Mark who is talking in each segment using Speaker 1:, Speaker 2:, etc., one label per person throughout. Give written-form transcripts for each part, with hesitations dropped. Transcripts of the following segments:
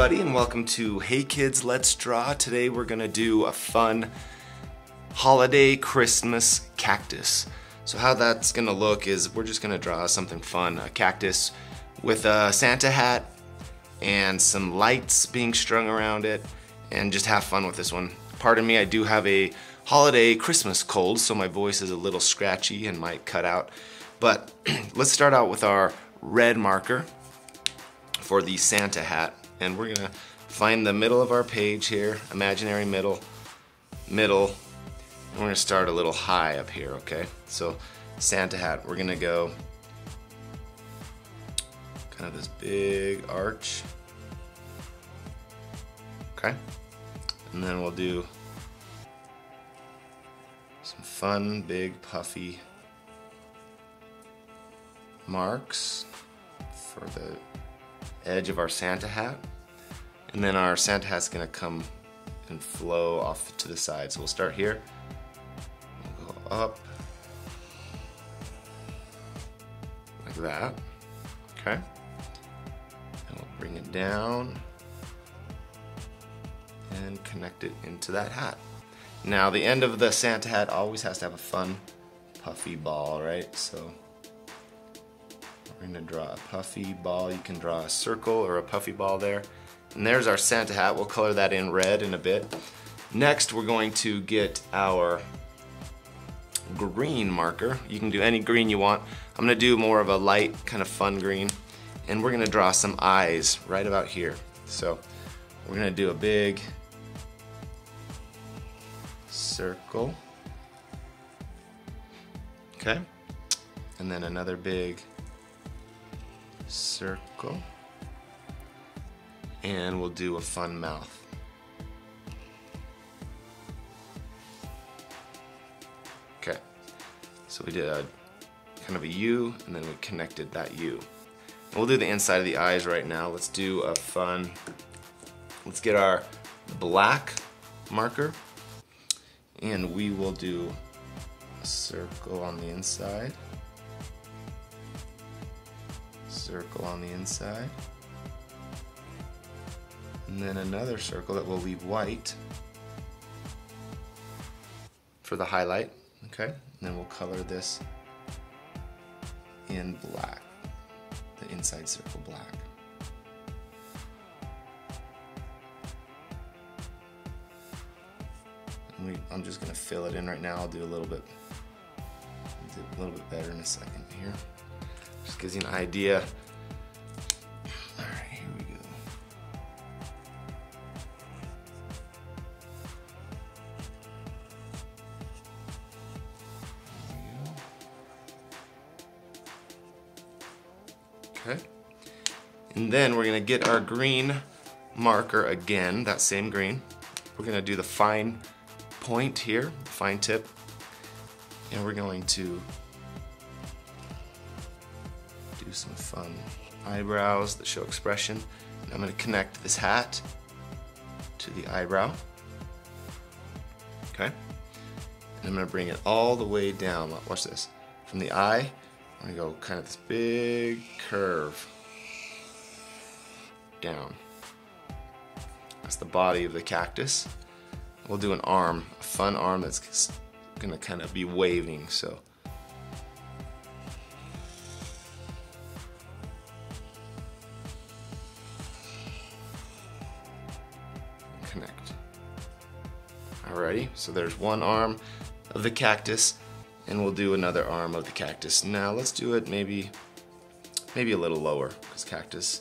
Speaker 1: everybody, and welcome to Hey Kids, Let's Draw. Today we're gonna do a fun holiday Christmas cactus. So how that's gonna look is we're just gonna draw something fun, a cactus with a Santa hat and some lights being strung around it, and just have fun with this one. Pardon me, I do have a holiday Christmas cold, so my voice is a little scratchy and might cut out. But let's start out with our red marker for the Santa hat, and we're gonna find the middle of our page here, imaginary middle, and we're gonna start a little high up here, okay? So Santa hat, we're gonna go kind of this big arch, okay? And then we'll do some fun, big, puffy marks for the edge of our Santa hat, and then our Santa hat's gonna come and flow off to the side. So we'll start here, we'll go up like that, okay, and we'll bring it down and connect it into that hat. Now the end of the Santa hat always has to have a fun puffy ball, right? So we're going to draw a puffy ball. You can draw a circle or a puffy ball there. And there's our Santa hat. We'll color that in red in a bit. Next, we're going to get our green marker. You can do any green you want. I'm going to do more of a light, kind of fun green. And we're going to draw some eyes right about here. So we're going to do a big circle. Okay. And then another big circle, and we'll do a fun mouth. Okay, so we did a kind of a U, and then we connected that U. And we'll do the inside of the eyes right now. Let's do a fun, let's get our black marker, and we will do a circle on the inside, circle on the inside, and then another circle that we'll leave white for the highlight, okay? And then we'll color this in black, the inside circle black. And I'm just gonna fill it in right now. I'll do a little bit better in a second here. Just gives you an idea. Alright, here we go. Okay. And then we're going to get our green marker again, that same green. We're going to do the fine point here, fine tip. And we're going to do some fun eyebrows that show expression. And I'm going to connect this hat to the eyebrow. Okay? And I'm going to bring it all the way down. Watch this. From the eye, I'm going to go kind of this big curve down. That's the body of the cactus. We'll do an arm, a fun arm that's going to kind of be waving. So connect. Alrighty, so there's one arm of the cactus, and we'll do another arm of the cactus. Now let's do it maybe a little lower, because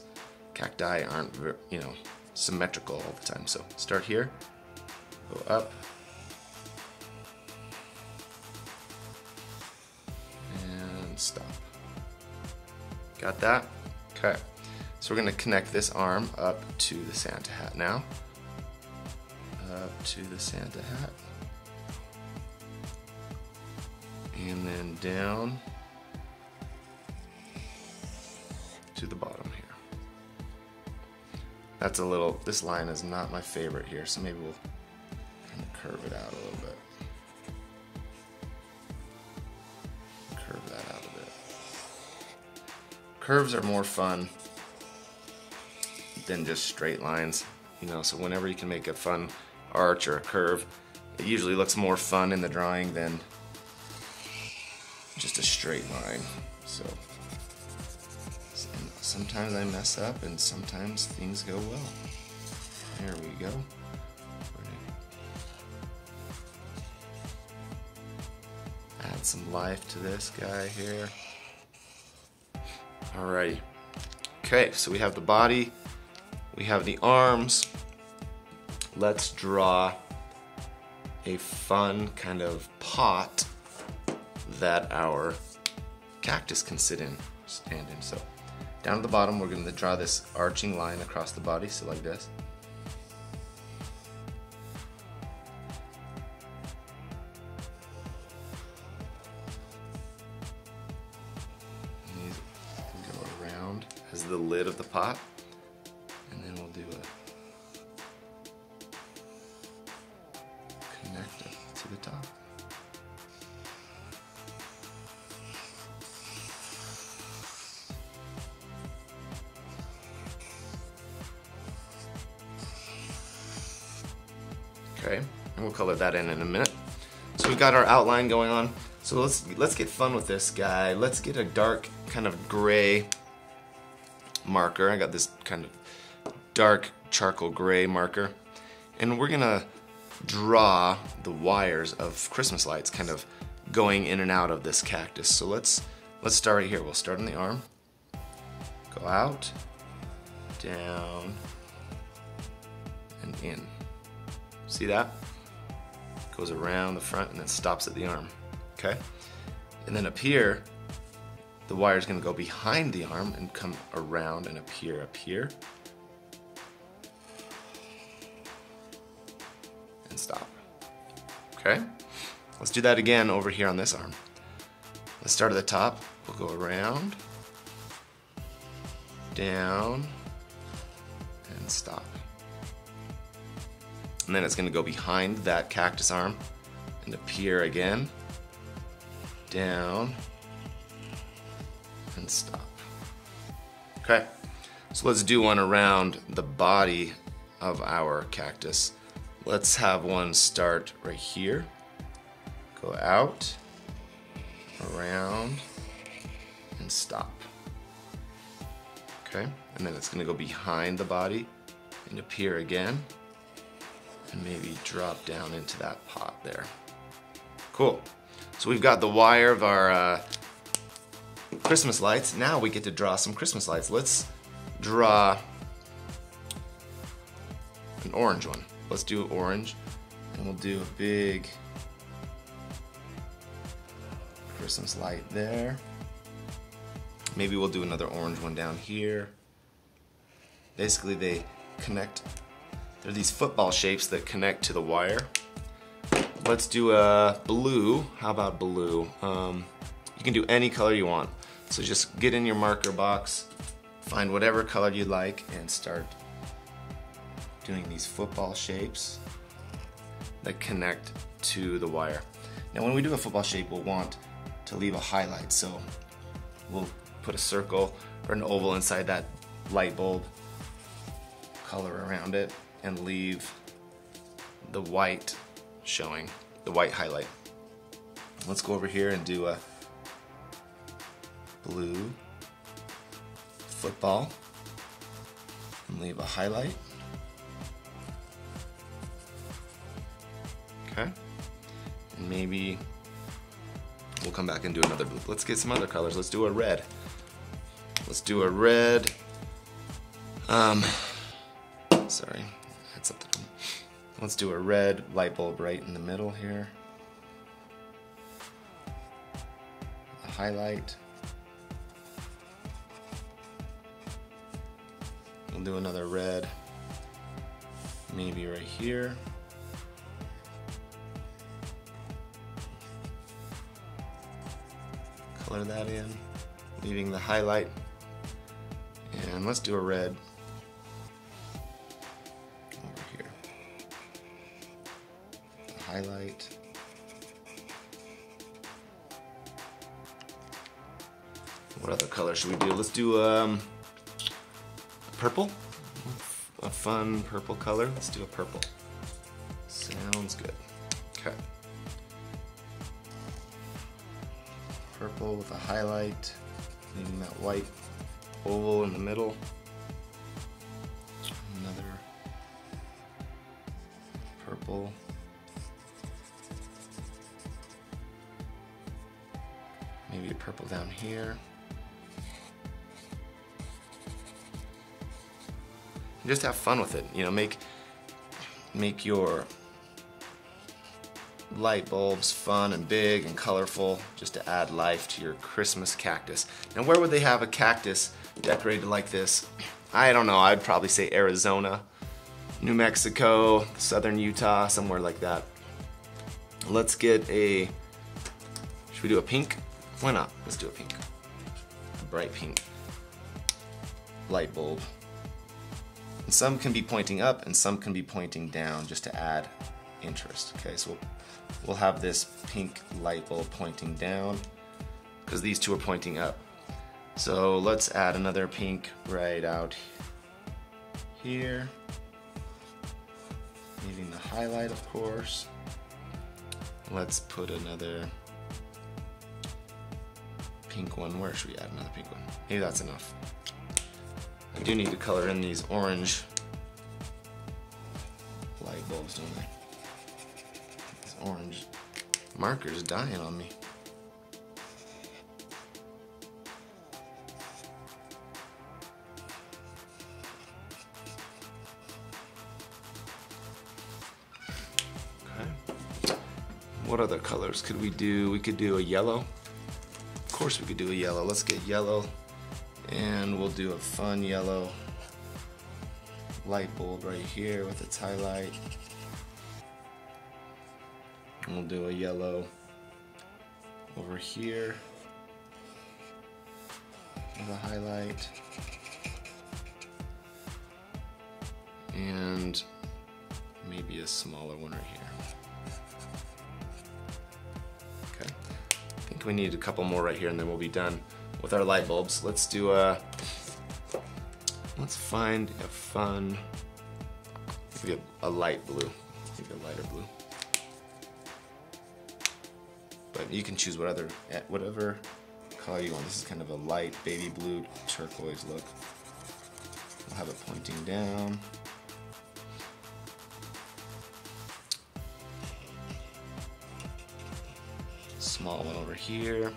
Speaker 1: cacti aren't, you know, symmetrical all the time. So start here, go up, and stop. Got that? Okay. So we're going to connect this arm up to the Santa hat now. Up to the Santa hat. And then down to the bottom here. That's a little, this line is not my favorite here, so maybe we'll kind of curve it out a little bit. Curve that out a bit. Curves are more fun than just straight lines, you know, so whenever you can make a fun arch or a curve, it usually looks more fun in the drawing than just a straight line. So sometimes I mess up and sometimes things go well. There we go. Add some life to this guy here. Alrighty. Okay, so we have the body, we have the arms. Let's draw a fun kind of pot that our cactus can stand in. So down at the bottom, we're going to draw this arching line across the body, so like this. Go around as the lid of the pot, and then we'll do a connector to the top. Okay, and we'll color that in a minute. So we've got our outline going on. So let's get fun with this guy. Let's get a dark kind of gray marker. I got this kind of dark charcoal gray marker, and we're gonna draw the wires of Christmas lights kind of going in and out of this cactus. So let's start right here. We'll start on the arm, go out, down, and in. See that? Goes around the front and then stops at the arm. Okay? And then up here, the wire is going to go behind the arm and come around and appear up here. And stop. Okay? Let's do that again over here on this arm. Let's start at the top. We'll go around, down, and stop. And then it's going to go behind that cactus arm and appear again, down, and stop. Okay, so let's do one around the body of our cactus. Let's have one start right here, go out, around, and stop. Okay, and then it's going to go behind the body and appear again, and maybe drop down into that pot there. Cool. So we've got the wire of our Christmas lights. Now we get to draw some Christmas lights. Let's draw an orange one. Let's do orange, and we'll do a big Christmas light there. Maybe we'll do another orange one down here. Basically, they connect. They're these football shapes that connect to the wire. Let's do a blue. How about blue? You can do any color you want. So just get in your marker box, find whatever color you like, and start doing these football shapes that connect to the wire. Now when we do a football shape, we'll want to leave a highlight. So we'll put a circle or an oval inside that light bulb, color around it, and leave the white showing, the white highlight. Let's go over here and do a blue football and leave a highlight. Okay, and maybe we'll come back and do another blue. Let's get some other colors. Let's do a red. Let's do a red. Sorry, I had something. Let's do a red light bulb right in the middle here. A highlight. We'll do another red, maybe right here. Color that in, leaving the highlight. And let's do a red over here. A highlight. What other color should we do? Let's do purple. a fun purple color. Let's do a purple. Sounds good. Okay. Purple with a highlight, leaving that white oval in the middle. Another purple. Maybe a purple down here. Just have fun with it, you know, make your light bulbs fun and big and colorful, just to add life to your Christmas cactus. Now, where would they have a cactus decorated like this? I don't know, I'd probably say Arizona, New Mexico, southern Utah, somewhere like that. Let's get a, should we do a pink? Why not? Let's do a pink. A bright pink light bulb. And some can be pointing up and some can be pointing down, just to add interest. Okay, so we'll have this pink light bulb pointing down because these two are pointing up. So let's add another pink right out here, leaving the highlight, of course. Let's put another pink one. Where should we add another pink one? Maybe that's enough. I do need to color in these orange light bulbs, don't I? This orange marker's dying on me. Okay. What other colors could we do? We could do a yellow. Of course we could do a yellow. Let's get yellow. And we'll do a fun yellow light bulb right here with its highlight. And we'll do a yellow over here with a highlight. And maybe a smaller one right here. Okay. I think we need a couple more right here and then we'll be done with our light bulbs. Let's do let's find a fun, maybe a light blue, maybe a lighter blue. But you can choose whatever color you want. This is kind of a light baby blue turquoise look. We'll have it pointing down. Small one over here.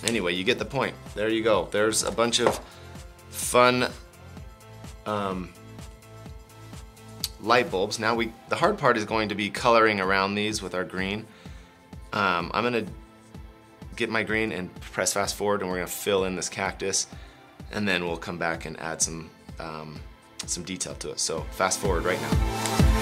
Speaker 1: Anyway, you get the point. There you go. There's a bunch of fun light bulbs. Now the hard part is going to be coloring around these with our green. I'm gonna get my green and press fast forward, and we're gonna fill in this cactus, and then we'll come back and add some detail to it. So fast forward right now.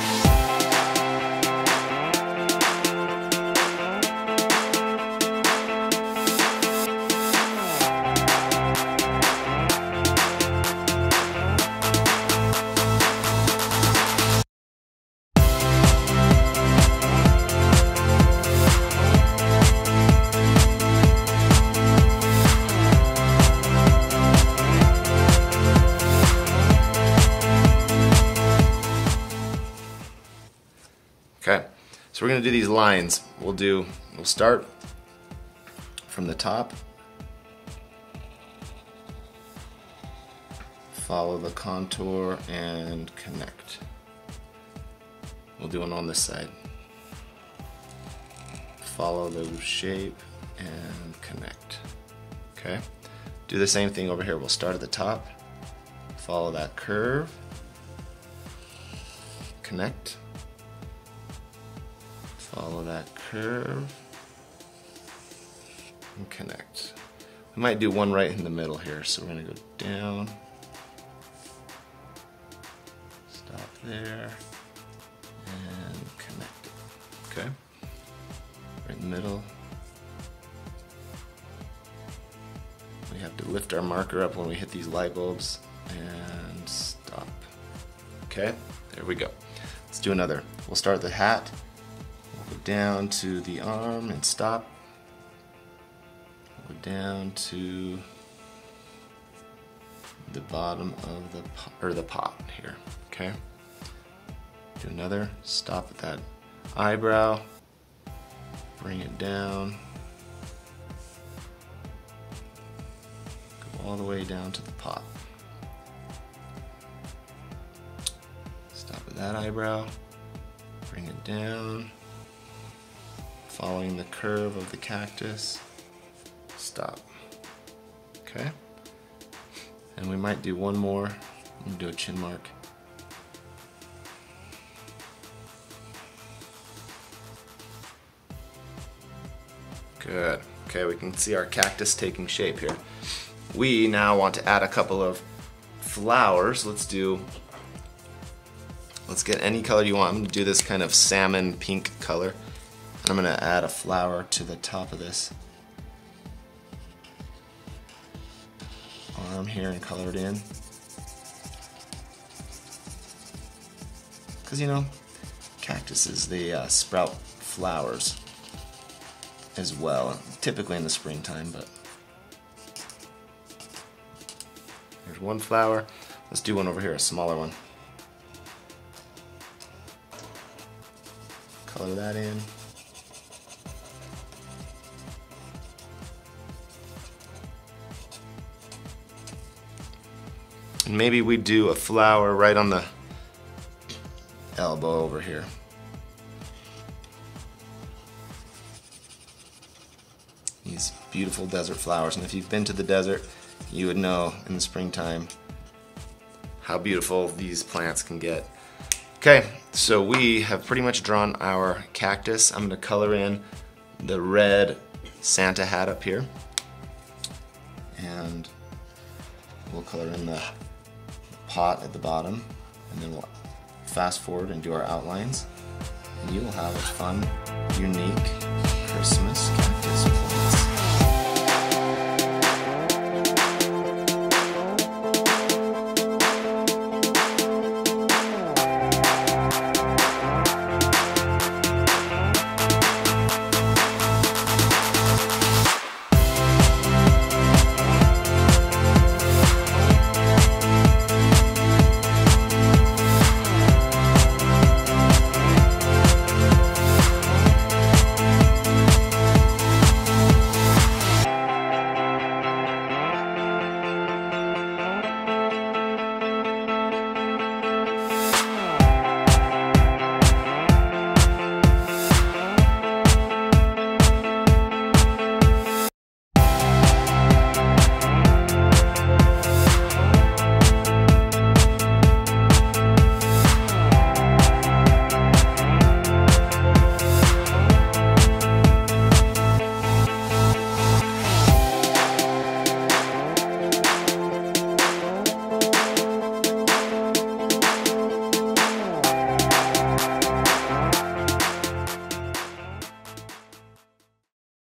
Speaker 1: Okay, so we're gonna do these lines. We'll start from the top, follow the contour and connect. We'll do one on this side. Follow the shape and connect. Okay, do the same thing over here. We'll start at the top, follow that curve, connect. Follow that curve and connect. We might do one right in the middle here, so we're going to go down, stop there, and connect it. Okay? Right in the middle. We have to lift our marker up when we hit these light bulbs and stop. Okay? There we go. Let's do another. We'll start the hat. Go down to the arm and stop. Go down to the bottom of the pot here, okay? Do another, stop at that eyebrow, bring it down, go all the way down to the pot. Stop at that eyebrow, bring it down, following the curve of the cactus, stop, okay? And we might do one more, we'll do a chin mark. Good. Okay, we can see our cactus taking shape here. We now want to add a couple of flowers. Let's get any color you want. I'm going to do this kind of salmon pink color. And I'm going to add a flower to the top of this arm here and color it in. Because, you know, cactuses, they sprout flowers as well, typically in the springtime, but there's one flower. Let's do one over here, a smaller one. Color that in. And maybe we do a flower right on the elbow over here. These beautiful desert flowers, and if you've been to the desert, you would know in the springtime how beautiful these plants can get. Okay, so we have pretty much drawn our cactus. I'm going to color in the red Santa hat up here, and we'll color in the pot at the bottom, and then we'll fast forward and do our outlines, and you will have a fun, unique Christmas cactus plant.